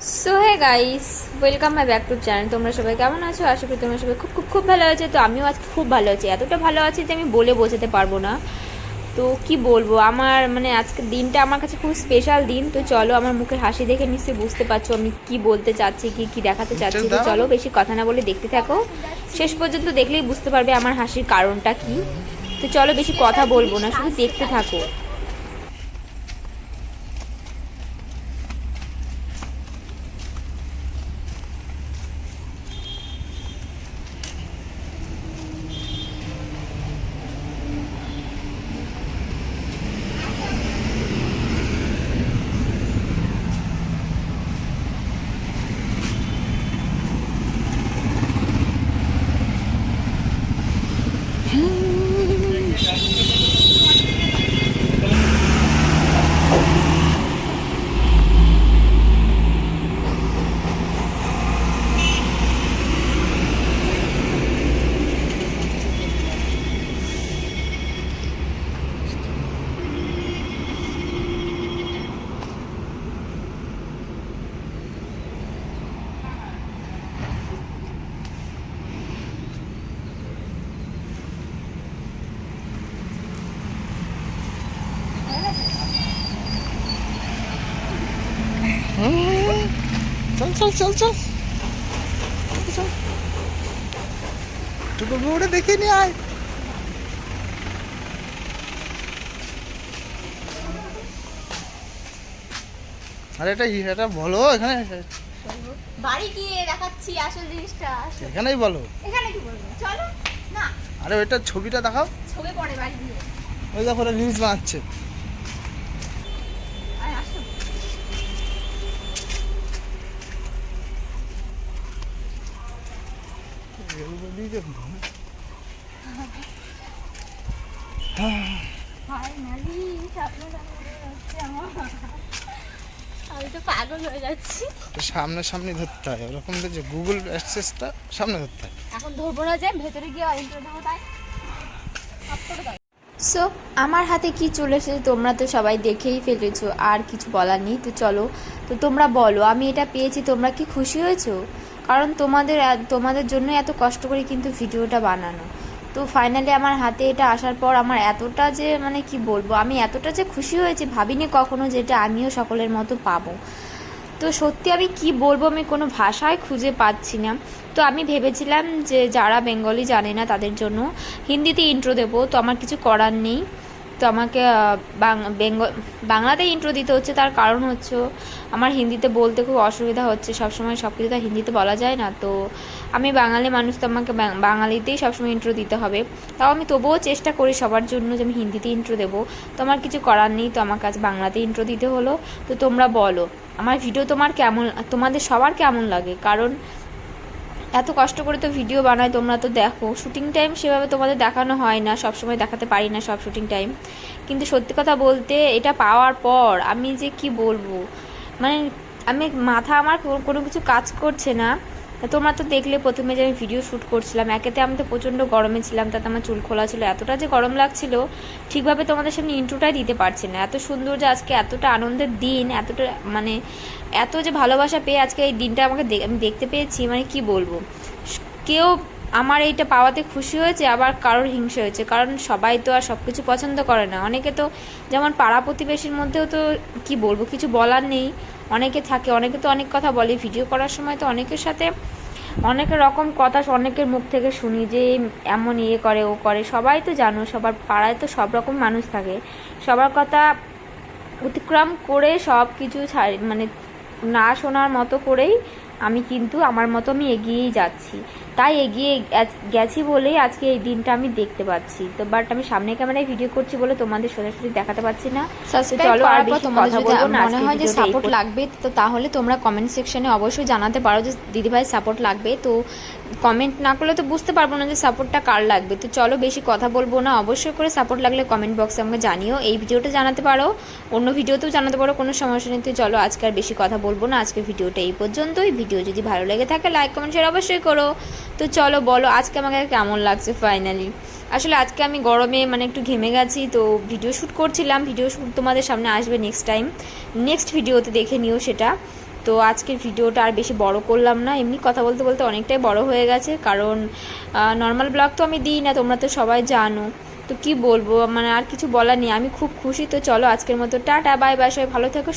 So hey guys, welcome my back to channel. তোমরা সবাই কেমন আছো? আশা করি তোমরা সবাই খুব খুব খুব ভালো আছে। তো আমিও আজকে খুব ভালো আছি, এতটা ভালো আছি যে আমি বলে বোঝাতে পারবো না। তো কি বলবো, আমার মানে আজকের দিনটা আমার কাছে খুব স্পেশাল দিন। তো চলো, আমার মুখের হাসি দেখে নিশ্চয়ই বুঝতে পারছো আমি কি বলতে চাচ্ছি, কি দেখাতে চাচ্ছি। তো চলো বেশি কথা না বলে দেখতে থাকো, শেষ পর্যন্ত দেখলেই বুঝতে পারবে আমার হাসির কারণটা কি। তো চলো বেশি কথা বলবো না, শুধু দেখতে থাকো। চল চল চল চল চল, টুকু বউরে দেখে নি আয়। আরে এটা বলো এখানে, বাড়ি গিয়ে দেখাচ্ছি আসল জিনিসটা। এখানেই বলো। এখানে কি বলবো, চলো না। আরে ওইটা ছবিটা দেখাও। ছবি পড়ে বাড়ি গিয়ে। ওই দেখো ওরা রিলস বানাচ্ছে। আয় আসো। ফাইনালি স্বপ্ন হচ্ছে আমার। আমি তো পাগল হয়ে যাচ্ছি। সামনে সামনে ধরতে হয়, ওরকম যে গুগল অ্যাক্সেসটা সামনে ধরতে হয়। এখন ধরবো না, যে ভেতরে গিয়ে ইন্টারভিউ দেবো, তাই আপলোড দাও। সো আমার হাতে কি চলে এসেছে তোমরা তো সবাই দেখেই ফেলেছো, আর কিছু বলার নেই। তো চলো, তো তোমরা বলো আমি এটা পেয়েছি, তোমরা কি খুশি হয়েছো? কারণ তোমাদের জন্য এত কষ্ট করে কিন্তু ভিডিওটা বানানো। তো ফাইনালি আমার হাতে এটা আসার পর আমার এতটা যে মানে কি বলবো, আমি এতটা যে খুশি হয়েছি ভাবিনি কখনো যে এটা আমিও সকলের মতো পাবো। তো সত্যি আমি কি বলবো, আমি কোনো ভাষায় খুঁজে পাচ্ছি না। তো আমি ভেবেছিলাম যে যারা বেঙ্গলি জানে না তাদের জন্য হিন্দিতে ইন্ট্রো দেবো, তো আমার কিছু করার নেই। তো আমাকে বাংলাতে ইন্ট্রো দিতে হচ্ছে। তার কারণ হচ্ছে আমার হিন্দিতে বলতে খুব অসুবিধা হচ্ছে, সবসময় সব কিছু তো হিন্দিতে বলা যায় না। তো আমি বাঙালি মানুষ, তো আমাকে বাঙালিতেই সবসময় ইন্ট্রো দিতে হবে। তাও আমি তবুও চেষ্টা করি সবার জন্য যে আমি হিন্দিতে ইন্ট্রো দেবো। তো আমার কিছু করার নেই, তো আমার কাছে বাংলাতে ইন্ট্রো দিতে হলো। তো তোমরা বলো আমার ভিডিও তোমাদের সবার কেমন লাগে? কারণ এত কষ্ট করে তো ভিডিও বানায়, তোমরা তো দেখো। শুটিং টাইম সেভাবে তোমাদের দেখানো হয় না, সবসময় দেখাতে পারি না সব শুটিং টাইম। কিন্তু সত্যি কথা বলতে এটা পাওয়ার পর আমি যে কি বলবো, মানে মাথা আমার কোনো কিছু কাজ করছে না। তোমরা তো দেখলে প্রথমে যে আমি ভিডিও শ্যুট করছিলাম, একেতে আমি তো প্রচণ্ড গরমে ছিলাম, তাতে আমার চুল খোলা ছিল, এতটা যে গরম লাগছিল ঠিকভাবে তোমাদের সামনে ইন্ট্রোটাই দিতে পারছি না। এত সুন্দর যে আজকে এতটা আনন্দের দিন, এতটা মানে এত যে ভালোবাসা পেয়ে আজকে এই দিনটা আমি দেখতে পেয়েছি, মানে কি বলবো। কেউ আমার এইটা পাওয়াতে খুশি হয়েছে, আবার কারোর হিংসা হয়েছে। কারণ সবাই তো আর সব কিছু পছন্দ করে না। অনেকে তো যেমন পাড়া প্রতিবেশীর মধ্যেও তো কি বলবো, কিছু বলার নেই। অনেকে থাকে, অনেকে তো অনেক কথা বলে ভিডিও করার সময়। তো অনেকের সাথে অনেক রকম কথা অনেকের মুখ থেকে শুনি যে এমন ইয়ে করে ও করে। সবাই তো জানো, সবার পাড়ায় তো সব রকম মানুষ থাকে। সবার কথা অতিক্রম করে সব কিছু মানে না শোনার মতো করেই আমি কিন্তু আমার মতো আমি এগিয়েই যাচ্ছি। তাই এগিয়ে গেছি বলেই আজকে এই দিনটা আমি দেখতে পাচ্ছি। তো বাট আমি সামনে ক্যামেরায় ভিডিও করছি বলে তোমাদের সোজাসুজি দেখাতে পাচ্ছি না। চলো আর বেশি কথা বলবো না। মনে হয় যে সাপোর্ট লাগবে, তো তাহলে তোমরা কমেন্ট সেকশনে অবশ্যই জানাতে পারো যে দিদিভাই সাপোর্ট লাগবে। তো কমেন্ট না করলে তো বুঝতে পারবো না যে সাপোর্টটা কার লাগবে। তো চলো বেশি কথা বলবো না, অবশ্যই করে সাপোর্ট লাগলে কমেন্ট বক্সে আমাকে জানিও। এই ভিডিওটা জানাতে পারো, অন্য ভিডিওতেও জানাতে পারো, কোনো সমস্যা নেই। তো চলো আজকে আর বেশি কথা বলবো না, আজকে ভিডিওটা এই পর্যন্তই। ভিডিও যদি ভালো লেগে থাকে লাইক কমেন্ট শেয়ার অবশ্যই করো। তো চলো বলো আজকে আমাকে কেমন লাগছে ফাইনালি। আসলে আজকে আমি গরমে মানে একটু ঘেমে গেছি, তো ভিডিও শ্যুট করছিলাম। ভিডিও শ্যুট তোমাদের সামনে আসবে নেক্সট টাইম, নেক্সট ভিডিওতে দেখে নিও সেটা। তো আজকের ভিডিওটা আর বেশি বড় করলাম না, এমনি কথা বলতে বলতে অনেকটাই বড় হয়ে গেছে, কারণ নর্মাল ব্লগ তো আমি দিই না, তোমরা তো সবাই জানো। তো কি বলবো, মানে আর কিছু বলার নেই, আমি খুব খুশি। তো চলো আজকের মতো টাটা, বাই বাই, সবাই ভালো থেকো।